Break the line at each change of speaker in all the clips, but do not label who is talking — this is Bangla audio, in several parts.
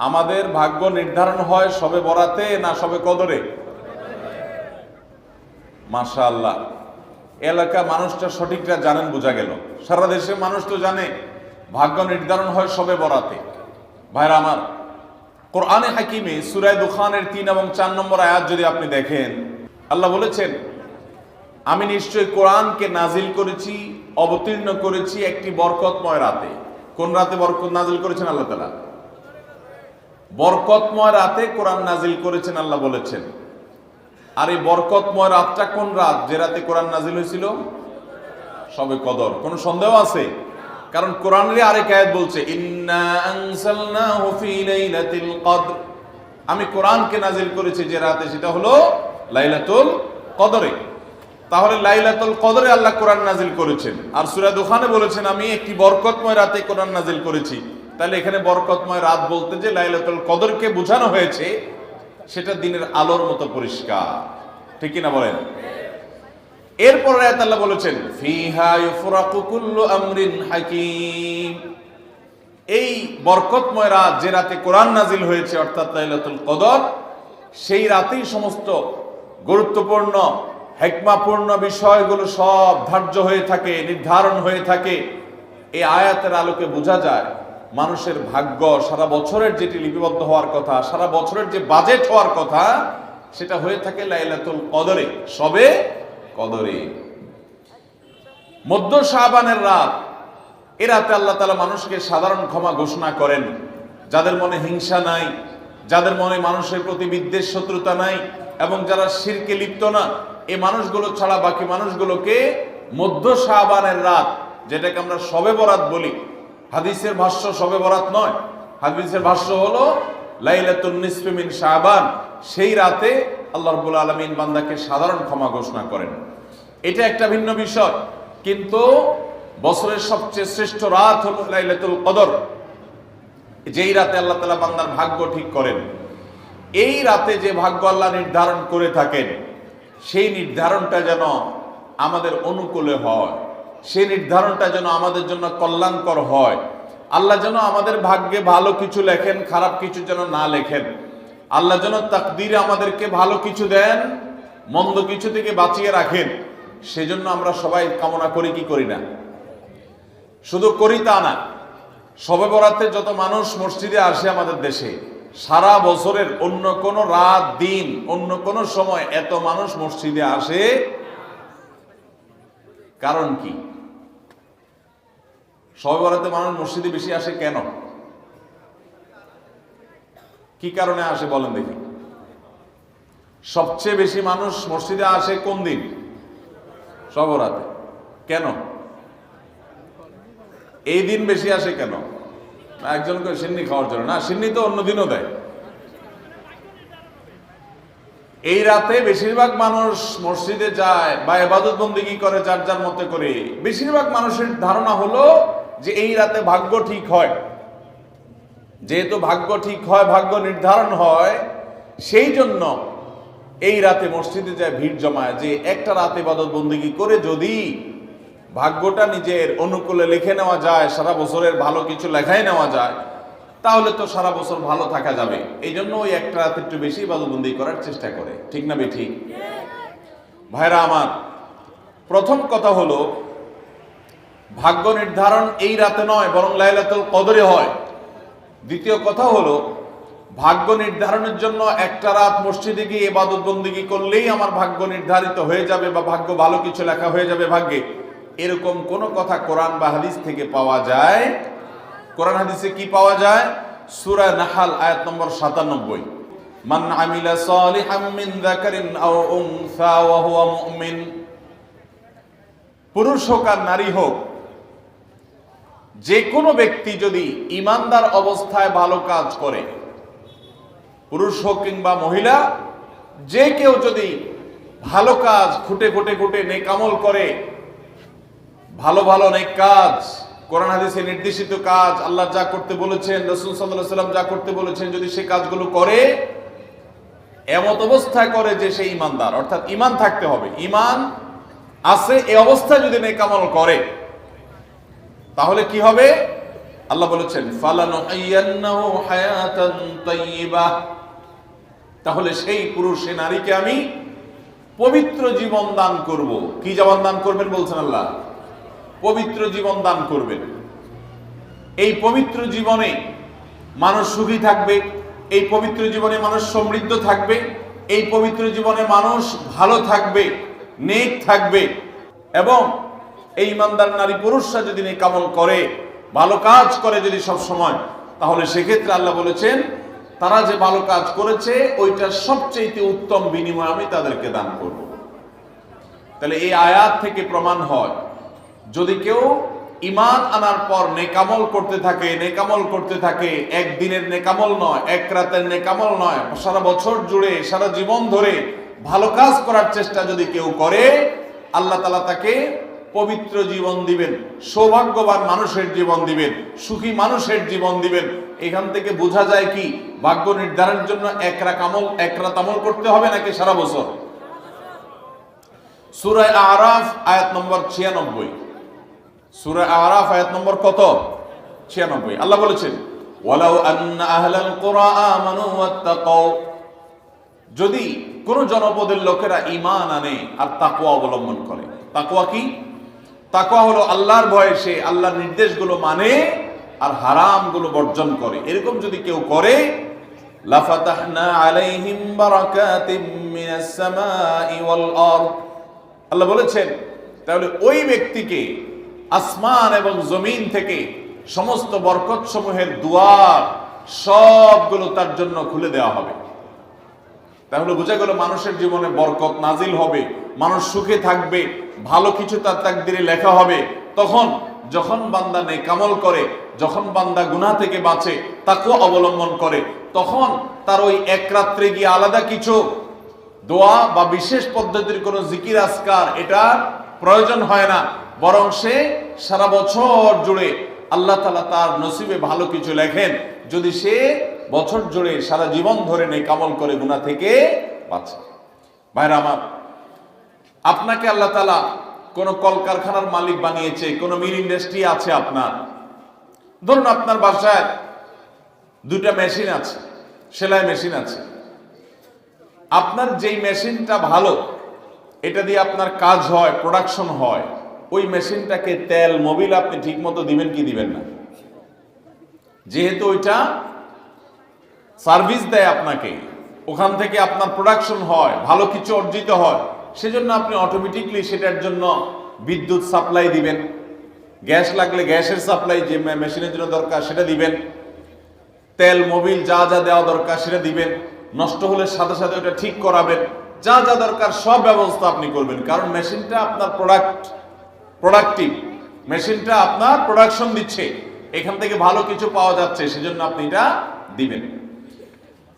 আমাদের ভাগ্য নির্ধারণ হয় শবে বরাতে না শবে কদরে? মাশাআল্লাহ, এলাকা মানুষটা সঠিকটা জানেন, বোঝা গেল। সারা দেশের মানুষ তো জানে ভাগ্য নির্ধারণ হয় শবে বরাতে। ভাইরা আমার, কোরআনে হাকিমে সূরা দুখানের 3 এবং 4 নম্বর আয়াত যদি আপনি দেখেন, আল্লাহ বলেছেন, আমি নিশ্চয়ই কোরআনকে নাজিল করেছি, অবতীর্ণ করেছি একটি বরকতময় রাতে। কোন রাতে বরকত নাজিল করেছেন আল্লাহ তাআলা? বরকতময় রাতে কোরআন নাজিল করেছেন আল্লাহ বলেছেন। আর এই বরকতময় রাতটা কোন রাত? যে রাতে কোরআন নাজিল হয়েছিল শবে কদর। কোন সন্দেহ আছে? কারণ কোরআনের আরেক আয়াত বলছে, ইন্না আনসালনাহু ফি লাইলাতিল কদর, আমি কোরআনকে নাজিল করেছি যে রাতে, সেটা হলো লাইলাতুল কদরে। তাহলে লাইলাতুল কদরে আল্লাহ কোরআন নাজিল করেছেন। আর সূরা দুখানে বলেছেন, আমি একটি বরকতময় রাতে কোরআন নাজিল করেছি। তাহলে এখানে বরকতময় রাত বলতে যে লাইলাতুল কদরকে বোঝানো হয়েছে, সেটা দিনের আলোর মতো পরিষ্কার। ঠিক কিনা বলেন? এরপর আয়াত আল্লাহ বলেছেন, ফিহা ইউফরাকু কুল্লু আমরিন হাকিম, এই বরকতময় রাত যে রাতে কোরআন নাজিল হয়েছে, অর্থাৎ লাইলাতুল কদর, সেই রাতেই সমস্ত গুরুত্বপূর্ণ হিকমাপূর্ণ বিষয়গুলো সব ধার্য হয়ে থাকে, নির্ধারণ হয়ে থাকে। এই আয়াতের আলোকে বোঝা যায় মানুষের ভাগ্য সারা বছরের যেটি লিপিবদ্ধ হওয়ার কথা, সারা বছরের যে বাজেট হওয়ার কথা, সেটা হয়ে থাকে লাইলাতুল কদরে, শবে কদরে। মধ্য শাবানের রাত, এ রাতে আল্লাহ তাআলা মানুষকে সাধারণ ক্ষমা ঘোষণা করেন। যাদের মনে হিংসা নাই, যাদের মনে মানুষের প্রতি বিদ্বেষ শত্রুতা নাই, এবং যারা শিরকে লিপ্ত না, এই মানুষগুলো ছাড়া বাকি মানুষগুলোকে মধ্য শাবানের রাত, যেটাকে আমরা শবে বরাত বলি, হাদিসের ভাষ্য শবে বরাত নয়, হাদিসের ভাষ্য হলো লাইলাতুন নিসফি মিন শাবান, সেই রাতে আল্লাহ রাব্বুল আলামিন বান্দাকে সাধারণ ক্ষমা ঘোষণা করেন। এটা একটা ভিন্ন বিষয়, কিন্তু বছরের সবচেয়ে শ্রেষ্ঠ রাত হলো লাইলাতুল কদর, যেই রাতে আল্লাহ তাআলা বান্দার ভাগ্য ঠিক করেন। এই রাতে যে ভাগ্য আল্লাহ নির্ধারণ করে থাকেন, সেই নির্ধারণটা যেন আমাদের অনুকূলে হয়, সেই নির্ধারণটা যেন আমাদের জন্য কল্যাণকর হয়। আল্লাহ যেন আমাদের ভাগ্যে ভালো কিছু লেখেন, খারাপ কিছু যেন না লেখেন। আল্লাহ যেন তাকদীরে আমাদেরকে ভালো কিছু দেন, মন্দ কিছু থেকে বাঁচিয়ে রাখেন। সেজন্য আমরা সবাই কামনা করি কি করি না? শুধু করি তা না, শবে বরাতে যত মানুষ মসজিদে আসে আমাদের দেশে, সারা বছরের অন্য কোন রাত, দিন, অন্য কোন সময় এত মানুষ মসজিদে আসে, কারণ কি? শবে বরাতে মানুষ মসজিদে বেশি আসে কেন? কি কারণে আসে বলেন দেখি? সবচেয়ে বেশি মানুষ মসজিদে আসে কোন দিন? শবে বরাতে। কেন এই দিন বেশি আসে কেন? একজনকে সিন্নি খাওয়ার জন্য না, সিন্নি তো অন্য দিনও দেয়। এই রাতে বেশিরভাগ মানুষ মসজিদে যায় বা ইবাদত বন্দেগী করে যার যার মতে করে। বেশিরভাগ মানুষের ধারণা হলো যে এই রাতে ভাগ্য ঠিক হয়। যেহেতু ভাগ্য ঠিক হয়, ভাগ্য নির্ধারণ হয়, সেই জন্য এই রাতে মসজিদে যায়, ভিড় জমায়, যে একটা রাতে ইবাদত বন্দেগী করে যদি ভাগ্যটা নিজের অনুকূলে লিখে নেওয়া যায়, সারা বছরের ভালো কিছু লেখাই নেওয়া যায়, তাহলে তো সারা বছর ভালো থাকা যাবে। এই জন্য ওই একটা রাত একটু বেশি ইবাদতবন্দি করার চেষ্টা করে। ঠিক না বেঠিক? ভাইরা আমার, প্রথম কথা হলো ভাগ্য নির্ধারণ এই রাতে নয়, বরং লাইলাতুল কদরে হয়। দ্বিতীয় কথা হলো ভাগ্য নির্ধারণের জন্য একটা রাত মসজিদে গিয়ে ইবাদত বন্দেগী করলেই আমার ভাগ্য নির্ধারিত হয়ে যাবে বা ভাগ্য ভালো কিছু লেখা হয়ে যাবে ভাগ্যে, এরকম কোন কথা কোরআন বা হাদিস থেকে পাওয়া যায়? কোরআন হাদিসে কি পাওয়া যায়? সূরা নাহল আয়াত নম্বর 97, মান আমিলা সালিহাম মিন যাকারিন আও উনসা ওয়া হুয়া মুমিন, পুরুষ হোক আর নারী হোক, যে কোনো ব্যক্তি যদি ঈমানদার অবস্থায় ভালো কাজ করে, পুরুষ হোক কিংবা মহিলা, যে কেউ যদি ভালো কাজ খুঁটে খুঁটে খুঁটে নেক আমল করে, ভালো ভালো নেক কাজ, কোরআন হাদিসে নির্দেশিত কাজ, আল্লাহ যা করতে বলেছেন, রাসূল সাল্লাল্লাহু আলাইহি ওয়াসাল্লাম যা করতে বলেছেন, যদি সে কাজগুলো করে, এমত অবস্থায় করে যে সে ঈমানদার, অর্থাৎ ঈমান থাকতে হবে, ঈমান আছে এই অবস্থায় যদি নেক আমল করে, তাহলে কি হবে? আল্লাহ বলেছেন ফালানুহিয়ান্নাহু হায়াতান তাইয়্যিবাহ, তাহলে সেই পুরুষ সে নারীকে আমি পবিত্র জীবন দান করব। কি জীবন দান করবেন বলছেন আল্লাহ? পবিত্র জীবন দান করবেন। এই পবিত্র জীবনে মানুষ সুখী থাকবে, এই পবিত্র জীবনে মানুষ সমৃদ্ধ থাকবে, এই পবিত্র জীবনে মানুষ ভালো থাকবে, নেক থাকবে। এবং এই ইমানদার নারী পুরুষরা যদি নেক আমল করে, ভালো কাজ করে যদি সব সময়, তাহলে সেক্ষেত্রে আল্লাহ বলেছেন তারা যে ভালো কাজ করেছে ওইটার সবচেয়ে উত্তম বিনিময় আমি তাদেরকে দান করব। তাহলে এই আয়াত থেকে প্রমাণ হয় যদি কেউ ঈমান আনার পর নেকামল করতে থাকে, নেকামল করতে থাকে, একদিনের নেকামল নয়, এক রাতের নেকামল নয়, সারা বছর জুড়ে সারা জীবন ধরে ভালো কাজ করার চেষ্টা যদি কেউ করে, আল্লাহ তাআলা তাকে পবিত্র জীবন দিবেন, সৌভাগ্যবান মানুষের জীবন দিবেন, সুখী মানুষের জীবন দিবেন। এখান থেকে বোঝা যায় কি ভাগ্য নির্ধারণের জন্য এক রাত আমল করতে হবে নাকি সারা বছর? সূরা আরাফ আয়াত নম্বর 96, সূরা আরাফ আয়াত নম্বর কত? 96। আল্লাহ বলেছেন ওয়ালাউ আন্না আহলাল কুরা আমানু ওয়াত্তাকাউ, যদি কোন জনপদের লোকেরা ঈমান আনে আর তাকওয়া অবলম্বন করে। তাকওয়া কি? তাকওয়া হলো আল্লাহর ভয়ে সে আল্লাহর নির্দেশগুলো মানে আর হারামগুলো বর্জন করে। এরকম যদি কেউ করে, লাফাতাহনা আলাইহিম বারাকাতিম মিনাস সামাই ওয়াল আরদ, আল্লাহ বলেছেন তাহলে ওই ব্যক্তিকে আসমান এবং জমিন থেকে সমস্ত বরকত সমূহের দুয়ার সবগুলো তার জন্য খুলে দেওয়া হবে। তাহলে বোঝা গেল মানুষের জীবনে বরকত নাজিল হবে, মানুষ সুখে থাকবে, ভালো কিছু তার তাকদিরে লেখা হবে। তখন যখন বান্দা নেকামল করে, যখন বান্দা গুনাহ থেকে বাঁচে, তাকওয়া অবলম্বন করে, তখন তার ওই এক রাত্রে গিয়ে আলাদা কিছু দোয়া বা বিশেষ পদ্ধতির কোনো জিকির আজকার এটা প্রয়োজন হয় না, বরং সে সারা বছর জুড়ে আল্লাহ তাআলা তার নসিবে ভালো কিছু লেখেন যদি সে বছর জুড়ে সারা জীবন ধরে নেকামল করে গুনাহ থেকে বাঁচে। ভাইরা আমার, আপনাকে আল্লাহ তাআলা কোন কলকারখানার মালিক বানিয়েছে, কোন মিল ইন্ডাস্ট্রি আছে আপনার। ধরুন আপনার বাসায় দুটা মেশিন আছে, সেলাই মেশিন আছে। আপনার যেই মেশিনটা ভালো, এটা দিয়ে আপনার কাজ হয়, প্রোডাকশন হয়, ওই মেশিনটাকে তেল মোবিল আপনি ঠিক মতো দিবেন কি দিবেন না? যেহেতু ওইটা সার্ভিস দেয় আপনাকে, ওখান থেকে আপনার প্রোডাকশন হয়, ভালো কিছু অর্জিত হয়, সেজন্য আপনি অটোমেটিকলি সেটার জন্য বিদ্যুৎ সাপ্লাই দিবেন, গ্যাস লাগলে গ্যাসের সাপ্লাই যে মেশিনের জন্য দরকার সেটা দিবেন, তেল মোবিল যা যা দেওয়া দরকার সেটা দিবেন, নষ্ট হলে সাথে সাথে ওটা ঠিক করাবেন, যা যা দরকার সব ব্যবস্থা আপনি করবেন। কারণ মেশিনটা আপনার প্রোডাক্টিভ, মেশিনটা আপনার প্রোডাকশন দিচ্ছে, এখান থেকে ভালো কিছু পাওয়া যাচ্ছে, সেজন্য আপনি এটা দিবেন।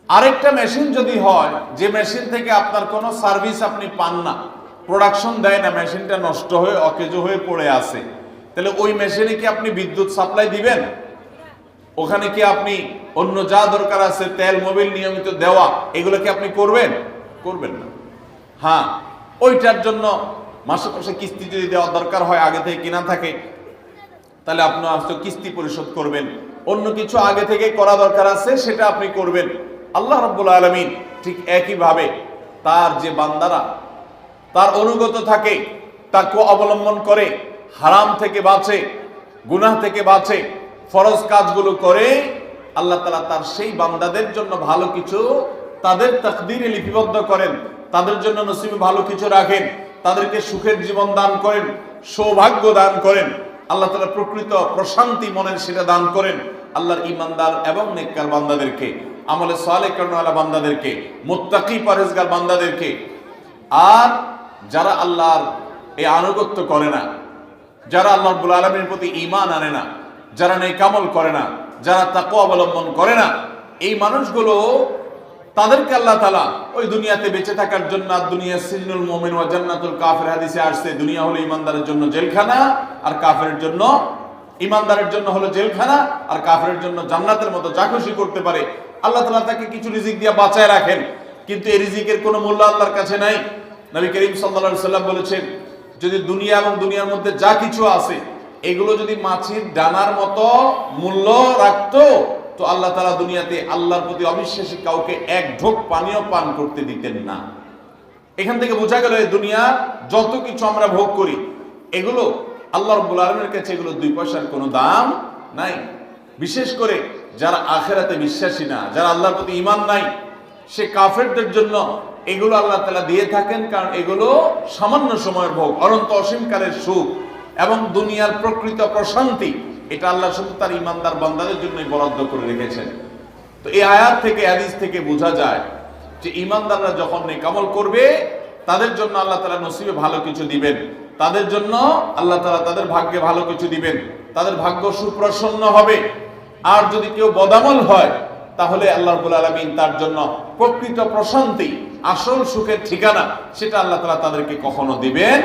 আরেকটা মেশিন যদি হয় যে মেশিন থেকে আপনার কোনো সার্ভিস আপনি পান না, প্রোডাকশন দেয় না, মেশিনটা নষ্ট হয়ে অকেজো হয়ে পড়ে আছে, তাহলে ওই মেশিনে কি আপনি বিদ্যুৎ সাপ্লাই দিবেন? ওখানে কি আপনি অন্য যা দরকার আছে তেল মোবিল নিয়মিত দেওয়া, এগুলো কি আপনি করবেন? করবেন না। হ্যাঁ, ওইটার জন্য মাসে মাসে কিস্তি যদি দেওয়ার দরকার হয়, আগে থেকে কিনা থাকে, তাহলে আপনি আজকে কিস্তি পরিশোধ করবেন। অন্য কিছু আগে থেকে করা দরকার আছে সেটা আপনি করবেন। আল্লাহ রাব্বুল আলামিন ঠিক একইভাবে তার যে বান্দারা তার অনুগত থাকে, তাকওয়া অবলম্বন করে, হারাম থেকে বাঁচে, গুনাহ থেকে বাঁচে, ফরজ কাজগুলো করে, আল্লাহ তাআলা তার সেই বান্দাদের জন্য ভালো কিছু তাদের তাকদীরে লিপিবদ্ধ করেন, তাদের জন্য নসিবে ভালো কিছু রাখেন, তাদেরকে সুখের জীবন দান করেন, সৌভাগ্য দান করেন। আল্লাহ তাআলা প্রকৃত প্রশান্তি মনের সেটা দান করেন আল্লাহর ঈমানদার এবং নেককার বান্দাদেরকে, আমলে সালেহ কর্মওয়ালা বান্দাদেরকে, মুত্তাকি পরহেজগার বান্দাদেরকে। আর যারা আল্লাহর এই আনুগত্য করে না, যারা আল্লাহ রাব্বুল আলামিনের প্রতি ঈমান আনে না, যারা নেক আমল করে না, যারা তাকওয়া অবলম্বন করে না, এই মানুষগুলো তাদেরকে আল্লাহ তাআলা ওই দুনিয়াতে বেঁচে থাকার জন্য, দুনিয়া সিজনুল মুমিন ওয়া জান্নাতুল কাফির হাদিসে আসছে, দুনিয়া হলো ঈমানদারের জন্য জেলখানা আর কাফিরের জন্য, ঈমানদারের জন্য হলো জেলখানা আর কাফিরের জন্য জান্নাতের মতো যা খুশি করতে পারে। আল্লাহ তাআলা তাকে কিছু রিজিক দিয়ে বাঁচায় রাখেন, কিন্তু এই রিজিকের কোনো মূল্য আল্লাহর কাছে নাই। নবী করিম সাল্লাল্লাহু আলাইহি সাল্লাম বলেছেন, যদি দুনিয়া এবং দুনিয়ার মধ্যে যা কিছু আছে এগুলো যদি মাছির ডানার মতো মূল্য রাখতো, তো আল্লাহ তাআলা দুনিয়াতে আল্লাহর প্রতি অবিশ্বাসী কাউকে এক ঢোক পানিও পান করতে দিতেন না। এখান থেকে বোঝা গেল এই দুনিয়া যত কিছু আমরা ভোগ করি, এগুলো আল্লাহ রাব্বুল আলামিনের কাছে এগুলো 2 পয়সার কোনো দাম নাই। বিশেষ করে যারা আখিরাতে বিশ্বাসী না, যারা আল্লাহর প্রতি ঈমান নাই, সে কাফেরদের জন্য এগুলো আল্লাহ তাআলা দিয়ে থাকেন, কারণ এগুলো সামান্য সময়ের ভোগ, অনন্ত অসীমকালের সুখ এবং দুনিয়ার প্রকৃত প্রশান্তি। এটা আল্লাহ শুধু তার ঈমানদার বান্দাদের জন্যই বরাদ্দ করে রেখেছেন। তো এই আয়াত থেকে, হাদিস থেকে বোঝা যায় যে ঈমানদাররা যখন নেক আমল করবে, তাদের জন্য আল্লাহ তাআলা নসিবে ভালো কিছু দিবেন, তাদের জন্য আল্লাহ তাআলা তাদের ভাগ্যে ভালো কিছু দিবেন, তাদের ভাগ্য সুপ্রসন্ন হবে। আর যদি কেউ বদামল হয়, তাহলে আল্লাহ রাব্বুল আলামিন তার জন্য প্রকৃত প্রশান্তি, আসল সুখের ঠিকানা, সেটা আল্লাহ তাআলা তাদেরকে কখনো দিবেন